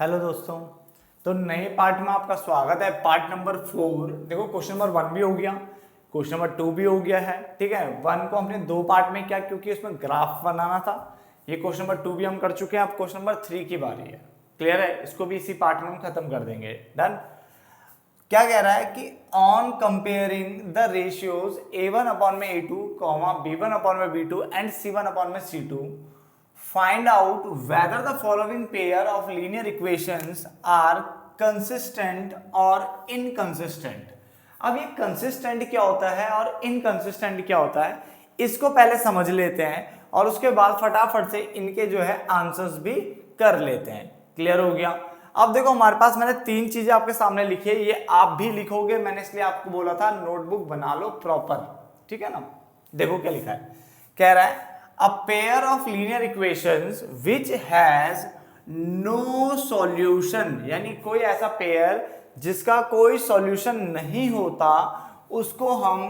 Hello दोस्तों। तो नए पार्ट में आपका स्वागत है। Part number 4। देखो क्वेश्चन नंबर 1 भी हो गया, क्वेश्चन नंबर 2 भी हो गया है। ठीक है, 1 को हमने 2 पार्ट में किया क्योंकि उसमें ग्राफ बनाना था। ये क्वेश्चन नंबर 2 भी हम कर चुके हैं। अब क्वेश्चन नंबर 3 की बारी है। क्लियर है? इसको भी इसी पार्ट में हम खत्म कर देंगे। डन। क्या कह रहा है कि on comparing the ratios a1 upon में a2, b1 अपॉन में b2 एंड c1 अपॉन में c2, find out whether the following pair of linear equations are consistent or inconsistent। अब ये consistent क्या होता है और inconsistent क्या होता है, इसको पहले समझ लेते हैं और उसके बाद फटाफट से इनके जो है आंसर्स भी कर लेते हैं। क्लियर हो गया? अब देखो हमारे पास मैंने 3 चीजें आपके सामने लिखी है, ये आप भी लिखोगे। मैंने इसलिए आपको बोला था नोटबुक बना लो प्रॉपर। ठीक है ना? देखो क्या लिखा है। कह रहा है a pair of linear equations which has no solution, यानी कोई ऐसा पेयर जिसका कोई सॉल्यूशन नहीं होता उसको हम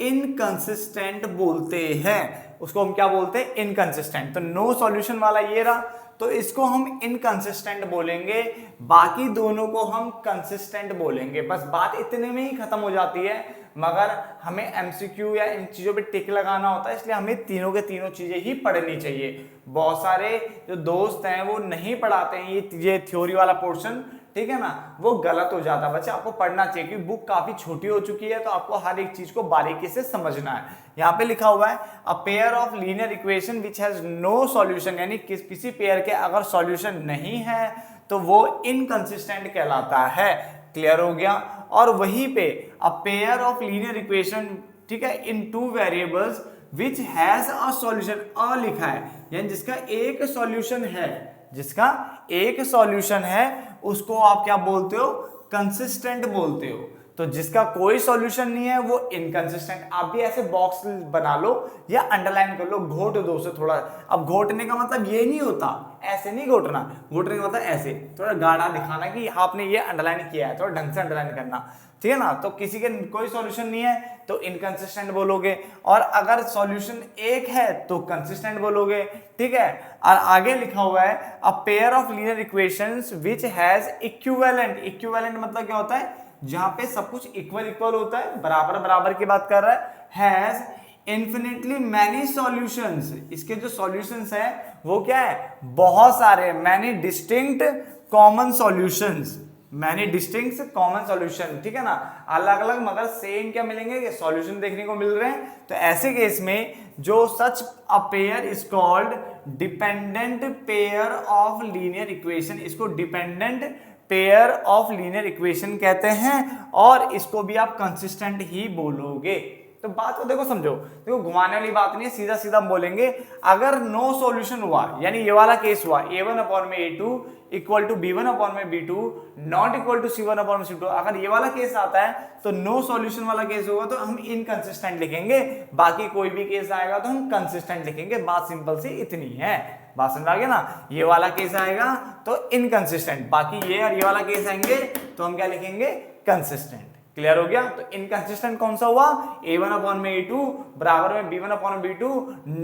इनकंसिस्टेंट बोलते हैं। उसको हम क्या बोलते हैं? इनकंसिस्टेंट। तो नो सॉल्यूशन वाला ये रहा, तो इसको हम इनकंसिस्टेंट बोलेंगे, बाकी दोनों को हम कंसिस्टेंट बोलेंगे। बस बात इतने में ही खत्म हो जाती है, मगर हमें एमसीक्यू या इन चीजों पे टिक लगाना होता है, इसलिए हमें तीनों के तीनों चीजें ही पढ़नी चाहिए। बहुत सारे जो दोस्त हैं वो नहीं पढ़ाते हैं ये थ्योरी वाला पोर्शन। ठीक है ना? वो गलत हो जाता है। बच्चे आपको पढ़ना चाहिए क्योंकि बुक काफी छोटी हो चुकी है, तो आपको हर एक चीज को बारीकी से समझना है। यहाँ पे लिखा हुआ है a pair of linear equation which has no solution, यानी किसी पेयर के अगर सॉल्यूशन नहीं है तो वो इनकंसिस्टेंट कहलाता है। क्लियर हो गया? और वहीं पे a pair of linear equation, ठीक है, in 2 variables which has a solution, अ लिखा है यानी जिसका एक सॉल्यूशन है, जिसका एक सॉल्यूशन है उसको आप क्या बोलते हो? कंसिस्टेंट बोलते हो। तो जिसका कोई सॉल्यूशन नहीं है वो इनकंसिस्टेंट। आप भी ऐसे बॉक्स बना लो या अंडरलाइन कर लो, घोट दो से थोड़ा। अब घोटने का मतलब ये नहीं होता, ऐसे नहीं घोटना। घोटने का मतलब ऐसे थोड़ा गाढ़ा दिखाना कि आपने ये अंडरलाइन किया है, थोड़ा ढंग से अंडरलाइन करना। ठीक है ना? तो किसी के कोई सॉल्यूशन नहीं है तो इनकंसिस्टेंट बोलोगे, और अगर सॉल्यूशन एक है तो कंसिस्टेंट बोलोगे। ठीक है? और आगे लिखा हुआ है a pair of linear equations which has equivalent. Equivalent मतलब क्या होता है? जहां पे सब कुछ इक्वल इक्वल होता है, बराबर बराबर की बात कर रहा है। हैज इन्फिनिटली मैनी सॉल्यूशंस, इसके जो सॉल्यूशंस है वो क्या है? बहुत सारे। Many distinct common solutions, many distinct common solution. ठीक है ना? अलग अलग मगर सेम क्या मिलेंगे? सॉल्यूशन देखने को मिल रहे हैं। तो ऐसे केस में जो such a pair is called dependent pair of linear equation, इसको dependent pair of linear equation कहते हैं, और इसको भी आप कंसिस्टेंट ही बोलोगे। तो बात को देखो, समझो, देखो घुमाने वाली बात नहीं है, सीधा सीधा बोलेंगे। अगर नो सॉल्यूशन हुआ, यानी ये वाला केस हुआ a1 अपॉन में a2 equal to b1 upon में b2 not equal to c1 upon में c2, अगर ये वाला केस आता है तो नो सॉल्यूशन वाला केस होगा तो हम इनकंसिस्टेंट लिखेंगे। बाकी कोई भी केस आएगा तो हम कंसिस्टेंट लिखेंगे। बात सिंपल सी इतनी है। बात समझ आ गया ना? ये वाला केस आएगा तो इनकंसिस्टेंट, बाकी ये और ये वाला केस आएंगे तो हम क्या लिखेंगे? कंसिस्टेंट। क्लियर हो गया? तो इनकंसिस्टेंट कौन सा हुआ? a1 अपॉन में a2 बराबर में b1 अपॉन में b2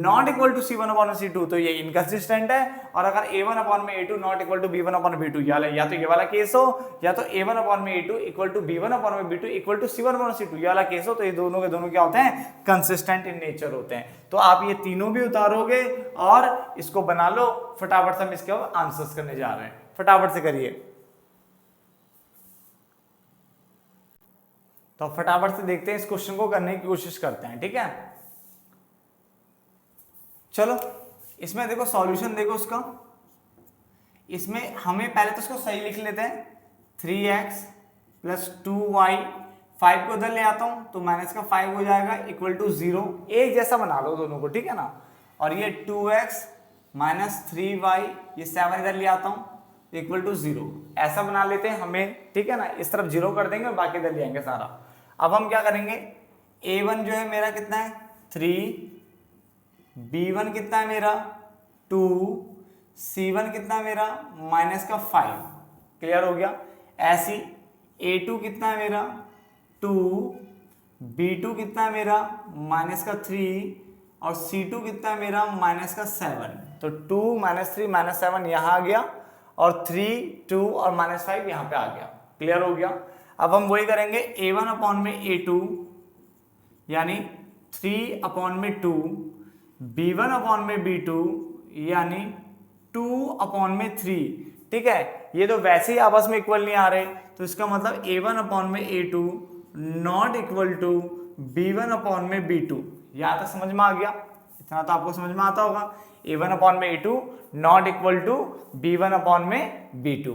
not equal to c1 upon में c2, तो ये इनकंसिस्टेंट है। और अगर a1 अपॉन में a2 not equal to b1 upon में b2, या तो ये वाला केस हो, या तो a1 अपॉन में a2 equal to b1 upon में b2 equal to c1 upon में c2, ये वाला केस हो, तो ये दोनों के दोनों क्या होते हैं? कंसिस्टेंट इन नेचर होते हैं। तो आप ये तीनों भी उतारोगे और इसको बना लो। फटाफट से हम इसके आंसर्स करने जा रहे हैं, फटाफट से करिए। तो फटाफट से देखते हैं, इस क्वेश्चन को करने की कोशिश करते हैं। ठीक है, चलो। इसमें देखो सॉल्यूशन, देखो उसका, इसमें हमें पहले तो इसको सही लिख लेते हैं। 3x प्लस 2y, 5 को इधर ले आता हूं तो माइनस का 5 हो जाएगा इक्वल टू 0। एक जैसा बना लो दोनों को। ठीक है ना? और ये 2x माइनस 3y, ये 7 इधर ले आता हूं इक्वल टू 0, ऐसा बना लेते हैं हमें। ठीक है ना? इस तरफ 0 कर देंगे और बाकी इधर ले आएंगे सारा। अब हम क्या करेंगे? a1 जो है मेरा कितना है? 3, b1 कितना है मेरा? 2, c1 कितना है मेरा? माइनस का 5। क्लियर हो गया? ऐसी a2 कितना है मेरा? 2, b2 कितना है मेरा? माइनस का 3, और c2 कितना है मेरा? माइनस का 7। तो 2 माइनस 3 माइनस 7 यहां आ गया, और 3, 2 और -5 यहाँ पे आ गया। क्लियर हो गया। अब हम वही करेंगे A1 अपॉन में A2 यानी 3 अपॉन में 2, B1 अपॉन में B2 यानी 2 अपॉन में 3। ठीक है, ये तो वैसे ही आपस में इक्वल नहीं आ रहे, तो इसका मतलब A1 अपॉन में A2 not equal to B1 upon में B2। यहाँ तक समझ में आ गया? इतना तो आपको समझ में आता होगा। A1 अपॉन में A2 not equal to B1 upon में B2।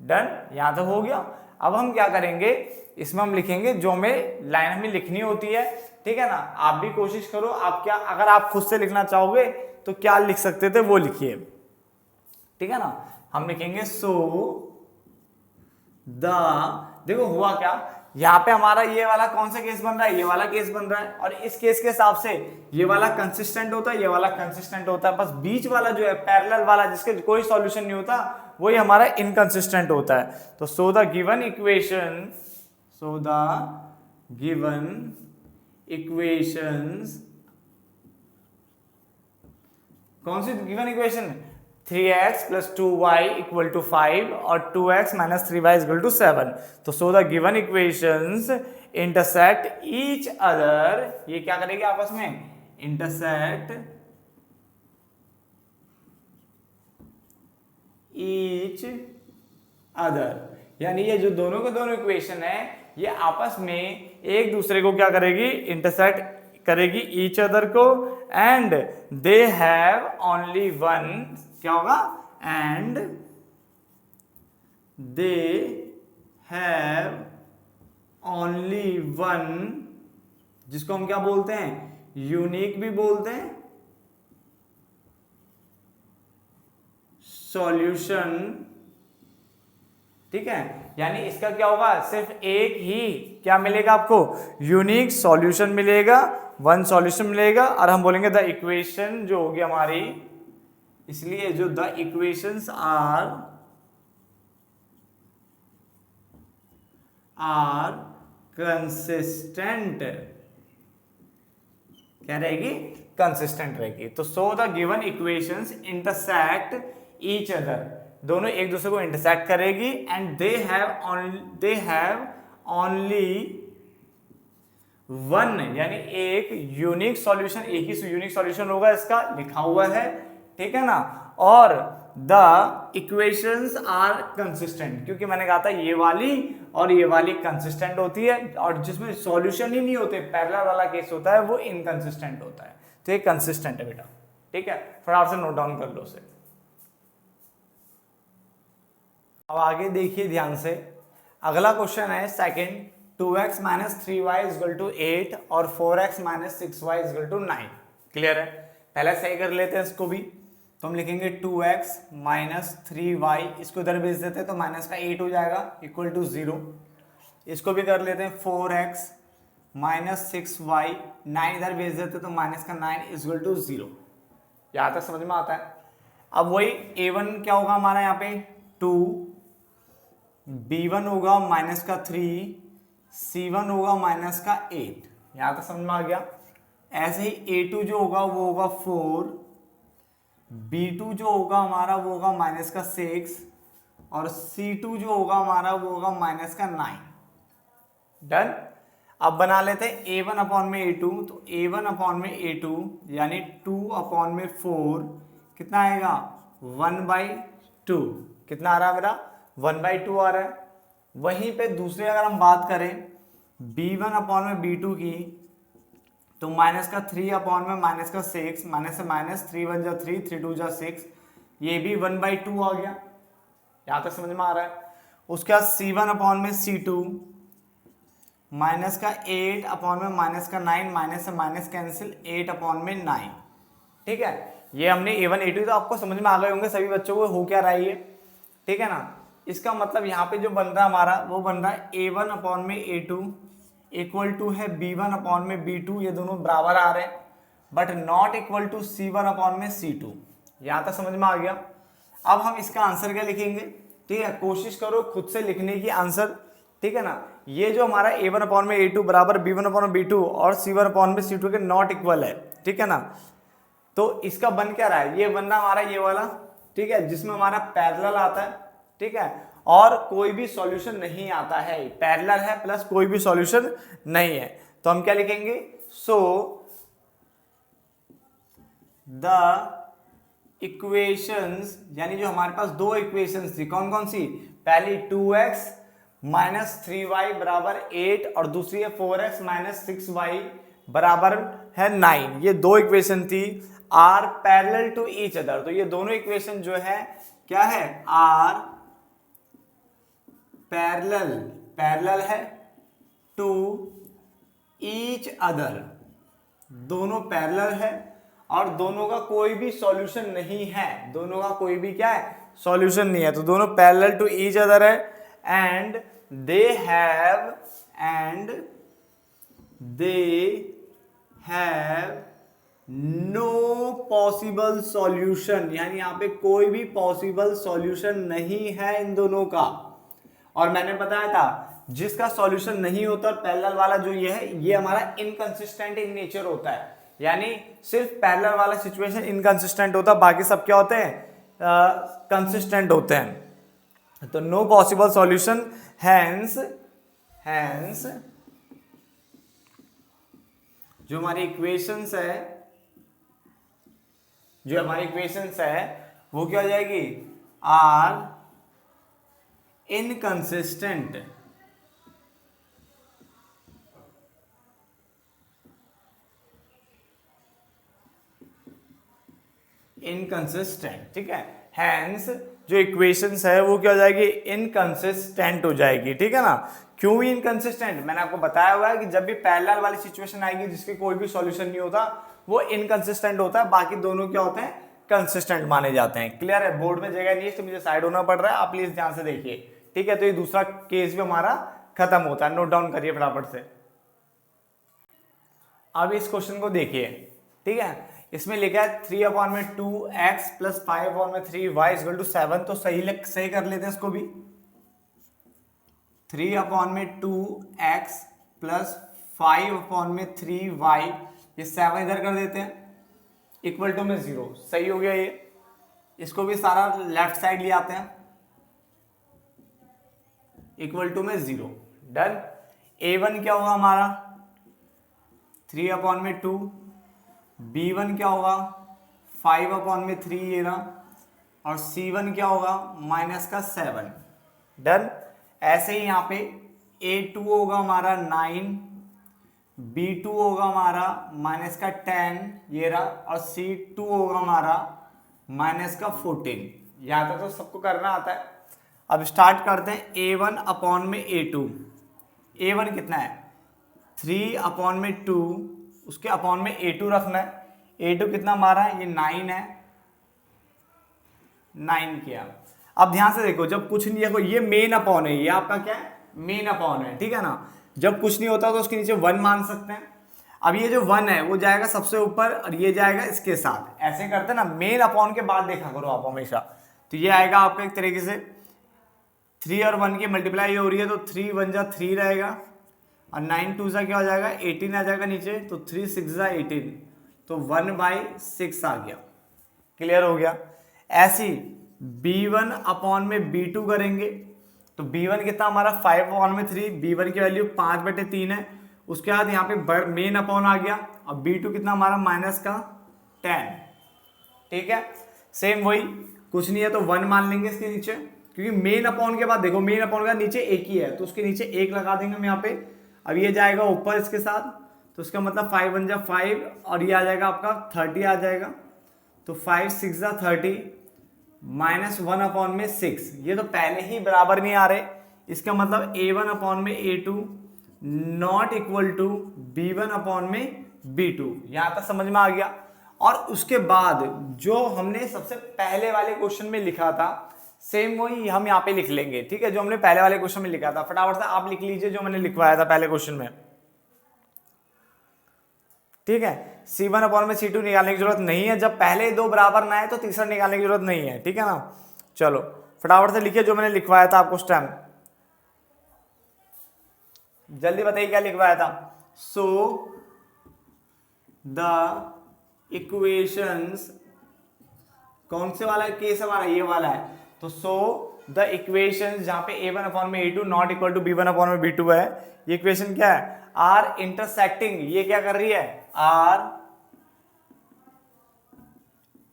डन, यहाँ तक हो गया। अब हम क्या करेंगे, इसमें हम लिखेंगे जो हमें लाइन हमें लिखनी होती है। ठीक है ना, आप भी कोशिश करो, आप क्या अगर आप खुद से लिखना चाहोगे तो क्या लिख सकते थे वो लिखिए। ठीक है ना, हम लिखेंगे सो द, देखो हुआ क्या, यहाँ पे हमारा ये वाला कौन सा केस बन रहा है, ये वाला केस बन रहा है, और इस केस के हिसाब से ये वाला कंसिस्टेंट होता है, ये वाला कंसिस्टेंट होता है, बस बीच वाला जो है पैरेलल वाला जिसके कोई सॉल्यूशन नहीं होता वही हमारा इनकंसिस्टेंट होता है। तो सो द गिवन इक्वेशंस, कौन सी गिवन इक्वेशन, 3x + 2y = 5 और 2x - 3y = 7। तो so the given equations intersect each other, ये क्या करेगी आपस में, इंटरसेक्ट ईच अदर, यानी ये जो दोनों के दोनों इक्वेशन है ये आपस में एक दूसरे को क्या करेगी, इंटरसेक्ट करेगी ईच अदर को, and they have only one, क्या होगा, and they have only one, जिसको हम क्या बोलते हैं, यूनिक भी बोलते हैं, सॉल्यूशन। ठीक है, यानी इसका क्या होगा, सिर्फ एक ही क्या मिलेगा आपको, यूनिक सॉल्यूशन मिलेगा, वन सॉल्यूशन मिलेगा, और हम बोलेंगे द इक्वेशन जो होगी हमारी, इसलिए जो द इक्वेशंस आर कंसिस्टेंट, क्या रहेगी, कंसिस्टेंट रहेगी। तो so the given equations intersect each other, दोनों एक दूसरे को इंटरसेक्ट करेगी, and they have only one, यानी एक यूनिक सॉल्यूशन, एक ही यूनिक सॉल्यूशन होगा, इसका लिखा हुआ है। ठीक है ना, और द इक्वेशंस आर कंसिस्टेंट, क्योंकि मैंने कहा था ये वाली और ये वाली कंसिस्टेंट होती है, और जिसमें सॉल्यूशन ही नहीं होते, पैरेलल वाला केस होता है, वो इनकंसिस्टेंट होता है। तो ये कंसिस्टेंट है बेटा। ठीक है, फटाफट से नोट डाउन कर लो उसे। अब आगे देखिए ध्यान से, अगला क्वेश्चन है सेकंड, 2x - 3y = 8 और 4x - 6y = 9। क्लियर है, पहले सही कर लेते हैं इसको भी। तो हम लिखेंगे 2x - 3y, इसको इधर भेज देते हैं तो माइनस का 8 हो जाएगा, = 0। इसको भी कर लेते हैं 4x - 6y, 9 इधर भेज देते हैं तो माइनस का 9 = 0। यहाँ तक समझ में आता है। अब वही a1 क्या होगा हमारा यहाँ पे 2, b1 होगा माइनस का 3, c1 होगा माइनस का 8। यहाँ तक समझ में आ गया। ऐसे ही a2 जो होगा वो होगा 4, b2 जो होगा हमारा वो होगा माइनस का 6, और c2 जो होगा हमारा वो होगा माइनस का 9। डन। अब बना लेते हैं a1 अपॉन में a2, तो a1 अपॉन में a2 यानी 2 अपॉन में 4 कितना आएगा 1/2। कितना आ रहा है मेरा 1/2 आ रहा है। वहीं पे दूसरे अगर हम बात करें b1 अपॉन में b2 की, तो माइनस का 3 अपॉन में माइनस का 6, माइनस से माइनस 3 1 जा 3, 3 2 जा 6, ये भी 1/2 आ गया। यहाँ तक समझ में आ रहा है। उसके बाद c1 अपॉन में c2, माइनस का 8 अपॉन में माइनस का 9, माइनस से माइनस कैंसिल 8 अपॉन में 9। ठीक है, ये हमने a1 a2 तो आपको समझ में आ गए होंगे सभी बच्चों को, हो क्या रहा है ये। ठीक है ना, इसका मतलब यहाँ पे जो बन रहा है हमारा वो बन रहा है a1 अपॉन में a2 इक्वल टू है b1 अपॉन में b2, ये दोनों बराबर आ रहे हैं, but not equal to c1 upon में c2। यहाँ तक समझ में आ गया। अब हम इसका आंसर क्या लिखेंगे, ठीक है, कोशिश करो खुद से लिखने की आंसर। ठीक है ना, ये जो हमारा a1 अपॉन में a2 बराबर b1 अपॉन में b2 और c1 अपॉन में c2 के नॉट इक्वल है। ठीक है ना, तो इसका बन क्या रहा है, ये बन रहा हमारा ये वाला। ठीक है, जिसमें हमारा पैरेलल आता है, ठीक है, और कोई भी सॉल्यूशन नहीं आता है, पैरेलल है प्लस कोई भी सॉल्यूशन नहीं है, तो हम क्या लिखेंगे, सो द इक्वेशंस, यानी जो हमारे पास दो इक्वेशंस थी, कौन कौन सी, पहली 2x माइनस 3y बराबर 8 और दूसरी है 4x माइनस 6y बराबर है 9, ये दो इक्वेशन थी, are parallel to each other. तो ये दोनों इक्वेशन जो है क्या है, आर पैरेलल, पैरेलल है टू ईच अदर, दोनों पैरेलल है और दोनों का कोई भी सॉल्यूशन नहीं है, दोनों का कोई भी क्या है, सॉल्यूशन नहीं है, तो दोनों पैरेलल टू ईच अदर है, and they have no possible solution, यानी यहां पे कोई भी पॉसिबल सॉल्यूशन नहीं है इन दोनों का। और मैंने बताया था जिसका सॉल्यूशन नहीं होता, पैरेलल वाला जो ये है, ये हमारा इनकंसिस्टेंट इन नेचर होता है, यानी सिर्फ पैरेलल वाला सिचुएशन इनकंसिस्टेंट होता है, बाकी सब क्या होते हैं, कंसिस्टेंट होते हैं। तो नो पॉसिबल सॉल्यूशन, हैंस जो हमारी इक्वेशंस है वो क्या हो जाएगी, आर इनकंसिस्टेंट, ठीक है, हैंस जो इक्वेशंस है वो क्या हो जाएगी, इनकंसिस्टेंट हो जाएगी, ठीक है ना। क्यों इनकंसिस्टेंट, मैंने आपको बताया हुआ है कि जब भी पैरेलल वाली सिचुएशन आएगी जिसके कोई भी सॉल्यूशन नहीं होता, वो इनकंसिस्टेंट होता है, बाकी दोनों क्या होते हैं, कंसिस्टेंट माने जाते हैं। क्लियर है, बोर्ड में जगह नहीं है तो मुझे साइड होना पड़ रहा है, आप प्लीज ध्यान से देखिए, ठीक है। तो ये दूसरा केस भी हमारा खत्म होता है, नोट डाउन करिए फटाफट से। अब इस क्वेश्चन को देखिए, ठीक है, इसमें लिखा है 3/2x plus 5/3y equal to 7, तो सही कर लेते हैं इसको भी। 3/2x प्लस 5/3y, ये 7 इधर कर देते हैं, इक्वल टू में 0, सही हो गया ये। इसको भी सारा लेफ्ट साइड ले आते हैं, इक्वल टू में 0, डन। a1 क्या होगा हमारा 3/2, b1 क्या होगा 5/3 ये रहा, और c1 क्या होगा माइनस का 7, डन। ऐसे ही यहाँ पे a2 होगा हमारा 9, b2 होगा हमारा माइनस का 10 ये रहा, और c2 होगा हमारा माइनस का 14। यहाँ तक तो सबको करना आता है। अब स्टार्ट करते हैं a1/a2। a1 कितना है 3/2, उसके अपॉन में a2 रखना है। a2 कितना हमारा है, ये 9 है, 9 किया। अब ध्यान से देखो, जब कुछ नहीं है, ये मेन अपॉन है, ये आपका क्या है, मेन अपॉन है, ठीक है ना। जब कुछ नहीं होता तो उसके नीचे 1 मान सकते हैं। अब ये जो 1 है वो जाएगा सबसे ऊपर और ये जाएगा इसके साथ, ऐसे करते ना, मेन अपॉन के बाद देखा करो आप हमेशा। तो ये आएगा आपका एक तरीके से 3 और 1 की मल्टीप्लाई हो रही है, तो 3 1 जा 3 रहेगा, और 9 2 जा क्या हो जाएगा 18 आ जाएगा नीचे, तो 3 6 जा 18, तो 1/6 आ गया। क्लियर हो गया। ऐसी b1 अपॉन में b2 करेंगे, तो b1 कितना हमारा 5/3, b1 की वैल्यू 5/3 है। उसके बाद यहाँ पे मेन अपॉन आ गया, और b2 कितना हमारा माइनस का 10, ठीक है। सेम वही, कुछ नहीं है तो 1 मान लेंगे इसके नीचे, क्योंकि मेन अपॉन के बाद देखो, मेन अपॉन का नीचे एक ही है, तो उसके नीचे 1 लगा देंगे हम यहाँ पे। अब ये जाएगा ऊपर इसके साथ, तो उसका मतलब 5 1 जा 5, और ये आ जाएगा आपका 30 आ जाएगा, तो 5 6 जा 30 माइनस 1/6। ये तो पहले ही बराबर नहीं आ रहे, इसका मतलब a1/a2 not equal to b1/b2। यहां तक समझ में आ गया। और उसके बाद जो हमने सबसे पहले वाले क्वेश्चन में लिखा था, सेम वही हम यहाँ पे लिख लेंगे, ठीक है। जो हमने पहले वाले क्वेश्चन में लिखा था, फटाफट से आप लिख लीजिए जो मैंने लिखवाया था पहले क्वेश्चन में, ठीक है। c1/c2 निकालने की जरूरत नहीं है, जब पहले दो बराबर ना है तो तीसरा निकालने की जरूरत नहीं है, ठीक है ना। चलो फटाफट से लिखिए जो मैंने लिखवाया था आपको उस टाइम, जल्दी बताइए क्या लिखवाया था। सो द इक्वेशंस कौन से वाला केस हमारा, ये वाला है। तो सो द इक्वेशन जहां पे a1 अपॉन में a2 not equal to b1 upon में b2 है, ये इक्वेशन क्या है, आर इंटरसेक्टिंग, ये क्या कर रही है, आर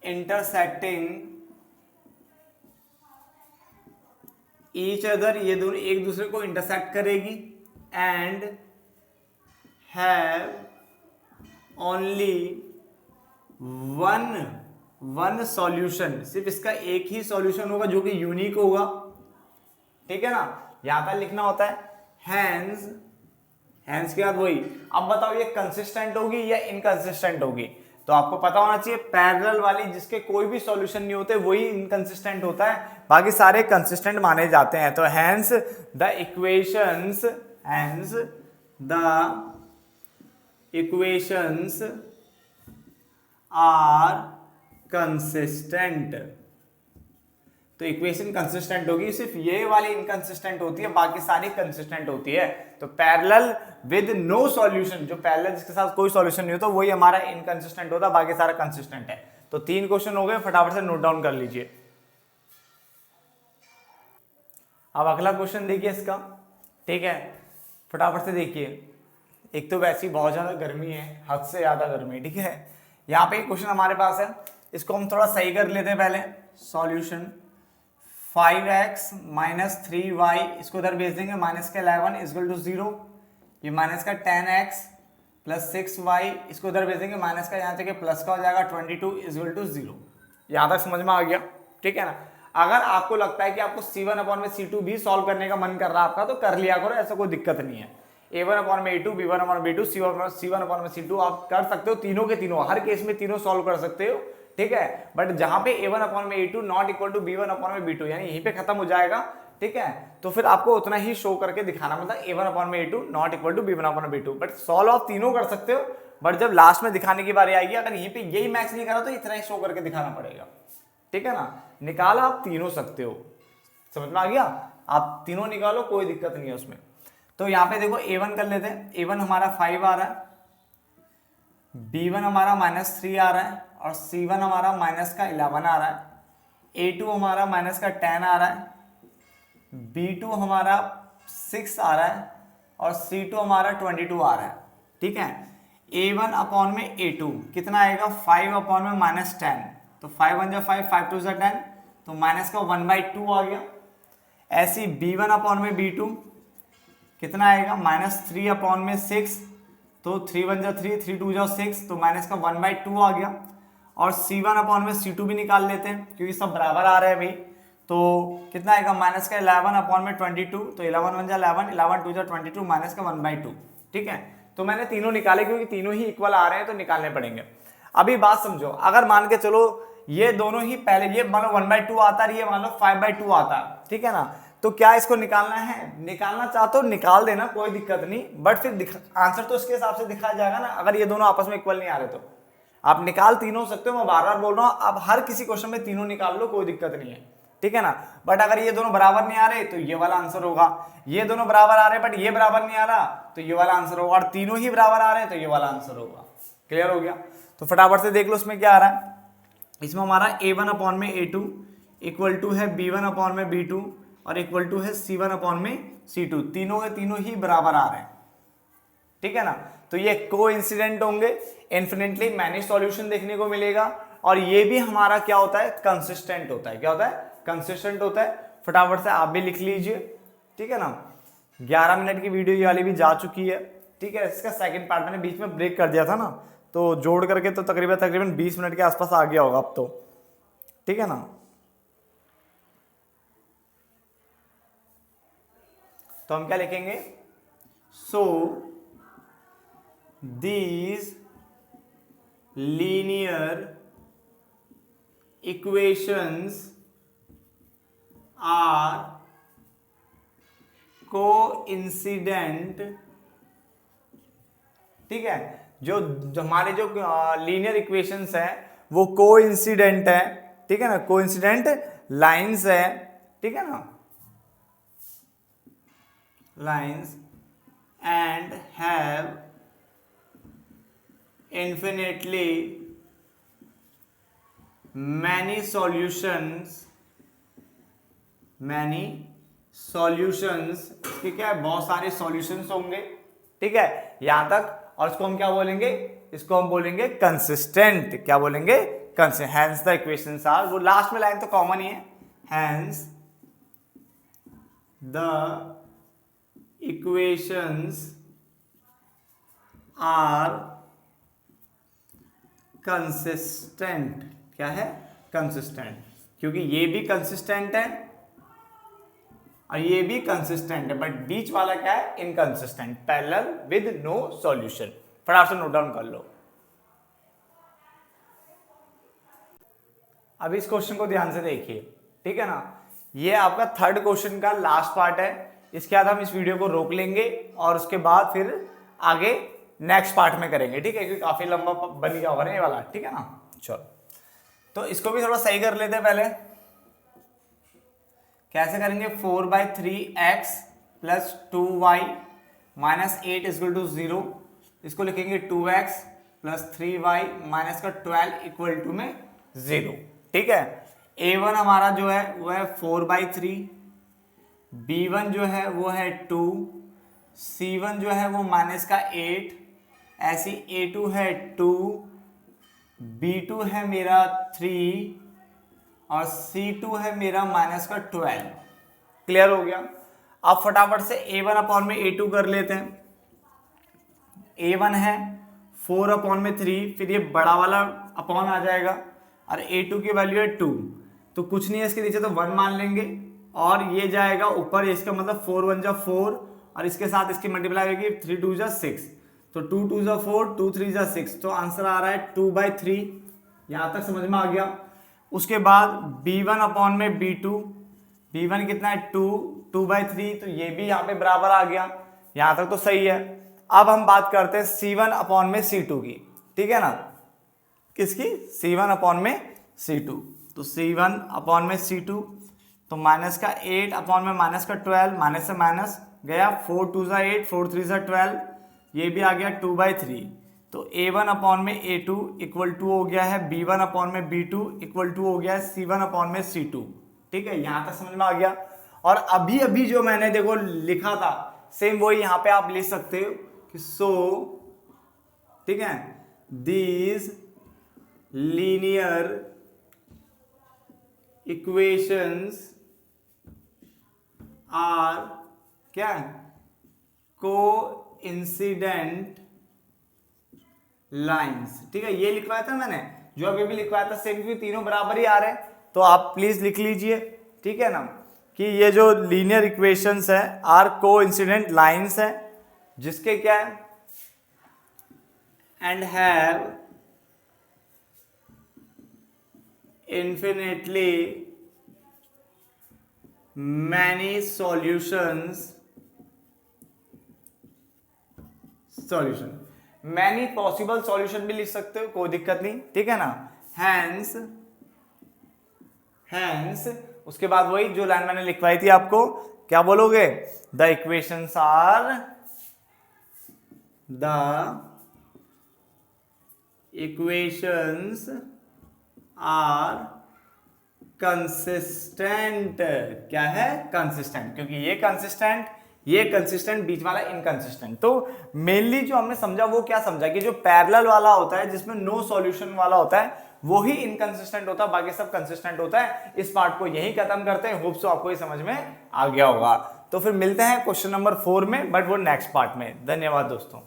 इंटरसेक्टिंग ईच अदर, ये दोनों एक दूसरे को इंटरसेक्ट करेगी, and have only one solution, सिर्फ इसका एक ही सॉल्यूशन होगा जो कि यूनिक होगा, ठीक है ना। यहां पर लिखना होता है हैंस के बाद वही। अब बताओ ये कंसिस्टेंट होगी या इनकंसिस्टेंट होगी, तो आपको पता होना चाहिए पैरेलल वाली जिसके कोई भी सॉल्यूशन नहीं होते वही इनकंसिस्टेंट होता है, बाकी सारे कंसिस्टेंट माने जाते हैं। तो hence the equations are consistent. तो इक्वेशन कंसिस्टेंट होगी, सिर्फ ये वाली इनकंसिस्टेंट होती है, बाकी सारी कंसिस्टेंट होती है। तो पैरेलल विद नो सॉल्यूशन, जो पैरेलल जिसके साथ कोई सॉल्यूशन नहीं होता वही हमारा इनकंसिस्टेंट होता, बाकी सारा कंसिस्टेंट है। तो 3 क्वेश्चन हो गए, फटाफट से नोट डाउन कर लीजिए। अब अगला क्वेश्चन देखिए इसका, ठीक है, फटाफट से देखिए। एक तो वैसी बहुत ज्यादा गर्मी है, हद से ज्यादा गर्मी, ठीक है। यहाँ पे क्वेश्चन हमारे पास है, इसको हम थोड़ा सही कर लेते हैं पहले। सॉल्यूशन 5x माइनस 3y, इसको उधर भेज देंगे, माइनस का 11 इक्वल टू 0, ये माइनस का 10x प्लस 6y, इसको उधर भेज देंगे, माइनस का यहाँ से प्लस का हो जाएगा 22 इक्वल टू 0। यहाँ तक समझ में आ गया, ठीक है ना। अगर आपको लगता है कि आपको c1 अपॉन में c2 भी सॉल्व करने का मन कर रहा है आपका, तो कर लिया करो, ऐसा कोई दिक्कत नहीं है। a1 अपॉन में a2, b1 अपॉन में b2, c1 अपॉन में c2 आप कर सकते हो, तीनों के तीनों, हर केस में तीनों सॉल्व कर सकते हो, ठीक है। बट जहां पे a1 अपॉन में a2 not equal to b1 upon में b2, यानी यहीं पे खत्म हो जाएगा, ठीक है। तो फिर आपको उतना ही शो करके दिखाना, मतलब a1 अपॉन में a2 not equal to b1 upon में b2। बट सॉल्व आप तीनों कर सकते हो, बट जब लास्ट में दिखाने की बारी आएगी, अगर यहीं पे यही मैच नहीं करा तो इतना ही शो करके दिखाना पड़ेगा, ठीक है ना। निकाला आप तीनों सकते हो, समझ में आ गया, आप तीनों निकालो, कोई दिक्कत नहीं है उसमें। तो यहाँ पे देखो a1 कर लेते हैं, a1 हमारा 5 आ रहा है, b1 हमारा -3 आ रहा है, और c1 हमारा माइनस का 11 आ रहा है, a2 हमारा माइनस का 10 आ रहा है, b2 हमारा 6 आ रहा है, और c2 हमारा 22 आ रहा है, ठीक है। a1 अपॉन में a2 कितना आएगा, 5 अपॉन में -10, तो 5 1 5, 5 2 10, तो माइनस का 1/2 आ गया। ऐसी b1 अपॉन में b2 कितना आएगा, -3 अपॉन में 6, तो 3 1 3, 3 2 6, तो माइनस का 1/2 आ गया। और c1 अपॉन में c2 भी निकाल लेते हैं, क्योंकि सब बराबर आ रहे हैं भाई। तो कितना आएगा, माइनस का 11 अपॉन में 22, तो 11 1 11, 11 2 22, माइनस का 1/2, ठीक है। तो मैंने तीनों निकाले, क्योंकि तीनों ही इक्वल आ रहे हैं, तो निकालने पड़ेंगे। अभी बात समझो, अगर मान के चलो ये दोनों ही पहले, ये मान लो 1/2 आता है, ये मान लो 5/2 आता है, ठीक है ना। तो क्या इसको निकालना है, निकालना चाहते हो निकाल देना, कोई दिक्कत नहीं, बट फिर आंसर तो इसके हिसाब से दिखाया जाएगा ना, अगर ये दोनों आपस में इक्वल नहीं आ रहे तो। आप निकाल तीनों सकते हो, मैं बार बार बोल रहा हूं, आप हर किसी क्वेश्चन में तीनों निकाल लो, कोई दिक्कत नहीं है, ठीक है ना। बट अगर ये दोनों बराबर नहीं आ रहे तो ये वाला आंसर होगा, ये दोनों बराबर आ रहे बट ये बराबर नहीं आ रहा तो ये वाला आंसर होगा, और तीनों ही बराबर आ रहे हैं तो ये वाला आंसर होगा। क्लियर हो गया। तो फटाफट से देख लो उसमें क्या आ रहा है। इसमें हमारा a1 अपॉन में a2 इक्वल टू है b1 अपॉन में b2 और इक्वल टू है c1 अपॉन में c2, तीनों के तीनों ही बराबर आ रहे हैं, ठीक है ना। तो ये कोइंसिडेंट होंगे, इन्फिनिटली मैनी सॉल्यूशन देखने को मिलेगा, और ये भी हमारा क्या होता है, कंसिस्टेंट होता है। क्या होता है, कंसिस्टेंट होता है। फटाफट से आप भी लिख लीजिए, ठीक है ना। 11 मिनट की वीडियो ये वाली भी जा चुकी है, ठीक है। इसका सेकंड पार्ट मैंने बीच में ब्रेक कर दिया था ना, तो जोड़ करके तो तकरीबन 20 मिनट के आसपास आ गया होगा अब तो, ठीक है ना। तो हम क्या लिखेंगे, so these linear equations are coincident, ठीक है। जो हमारे जो लीनियर इक्वेशंस है वो कोइंसिडेंट है, ठीक है ना, कोइंसिडेंट लाइंस है, ठीक है ना, lines, and have infinitely many solutions, ठीक है, बहुत सारे सॉल्यूशंस होंगे, ठीक है, यहां तक। और इसको हम क्या बोलेंगे, इसको हम बोलेंगे कंसिस्टेंट। क्या बोलेंगे, consistent. Hence the equations are, वो लास्ट में लाइन तो कॉमन ही है, hence the equations are consistent. क्या है, कंसिस्टेंट, क्योंकि ये भी कंसिस्टेंट है और ये भी कंसिस्टेंट है, बट बीच वाला क्या है, inconsistent, parallel with no solution. फटाफट से नोट डाउन कर लो। अब इस क्वेश्चन को ध्यान से देखिए, ठीक है ना, ये आपका थर्ड क्वेश्चन का लास्ट पार्ट है। इसके बाद हम इस वीडियो को रोक लेंगे और उसके बाद फिर आगे नेक्स्ट पार्ट में करेंगे, ठीक है, क्योंकि काफी लंबा बन गया होगा ये वाला, ठीक है ना। चलो, तो इसको भी थोड़ा सही कर लेते हैं पहले। कैसे करेंगे, 4/3x plus 2y minus 8 equal to 0। इसको लिखेंगे 2x प्लस 3y माइनस का 12 इक्वल टू में 0, ठीक है। a1 हमारा जो है वो है 4/3, b1 जो है वो है 2, c1 जो है वो माइनस का 8, ऐसी a2 है 2, b2 है मेरा 3 और c2 है मेरा माइनस का 12। क्लियर हो गया। अब फटाफट से a1 अपॉन में a2 कर लेते हैं। a1 है 4 अपॉन में 3, फिर ये बड़ा वाला अपॉन आ जाएगा और a2 की वैल्यू है 2, तो कुछ नहीं है इसके नीचे, तो 1 मान लेंगे और ये जाएगा ऊपर, इसका मतलब 4 1 जा 4 और इसके साथ इसकी मल्टीप्लाई होगी 3 2 जा 6, तो 2 2 जा 4, 2 3 जा 6, तो आंसर आ रहा है 2/3। यहां तक समझ में आ गया। उसके बाद b1 अपॉन में b2, b1 कितना है 2, 2/3, तो ये भी यहाँ पे बराबर आ गया, यहां तक तो सही है। अब हम बात करते हैं c1 अपॉन में c2 की, ठीक है ना, किसकी, c1 अपॉन में c2, तो c1 अपॉन में c2, तो माइनस का 8 अपॉन में माइनस का 12, माइनस से माइनस गया, 4 2 जा 8, 4 3 जा 12, ये भी आ गया 2/3, तो a1 अपॉन में a2 इक्वल टू हो गया है b1 अपॉन में b2 इक्वल टू हो गया है c1 अपॉन में c2, ठीक है, यहां तक समझ में आ गया। और अभी अभी जो मैंने देखो लिखा था सेम वही यहां पे आप लिख सकते हो कि सो, ठीक है, दीज लीनियर इक्वेशंस आर क्या, कोइंसिडेंट लाइंस, ठीक है, ये लिखवाया था मैंने, जो अभी भी लिखवाया था सेम, क्योंकि तीनों बराबर ही आ रहे हैं, तो आप प्लीज लिख लीजिए, ठीक है ना, कि ये जो लीनियर इक्वेशंस है आर कोइंसिडेंट लाइंस है, जिसके क्या है, and have infinitely many solutions, many possible solution भी लिख सकते हो, कोई दिक्कत नहीं, ठीक है ना। हैंस उसके बाद वही जो लाइन मैंने लिखवाई थी आपको, क्या बोलोगे, द इक्वेशंस आर कंसिस्टेंट। क्या है, कंसिस्टेंट, क्योंकि ये कंसिस्टेंट बीच वाला इनकंसिस्टेंट। तो मेनली जो हमने समझा वो क्या समझा कि जो पैरेलल वाला होता है जिसमें नो सॉल्यूशन वाला होता है वो ही इनकंसिस्टेंट होता है, बाकी सब कंसिस्टेंट होता है। इस पार्ट को यही खत्म करते हैं। होप सो आपको ये समझ में आ गया होगा। तो फिर मिलते हैं क्वेश्चन नंबर 4 में, बट वो नेक्स्ट पार्ट में। धन्यवाद दोस्तों।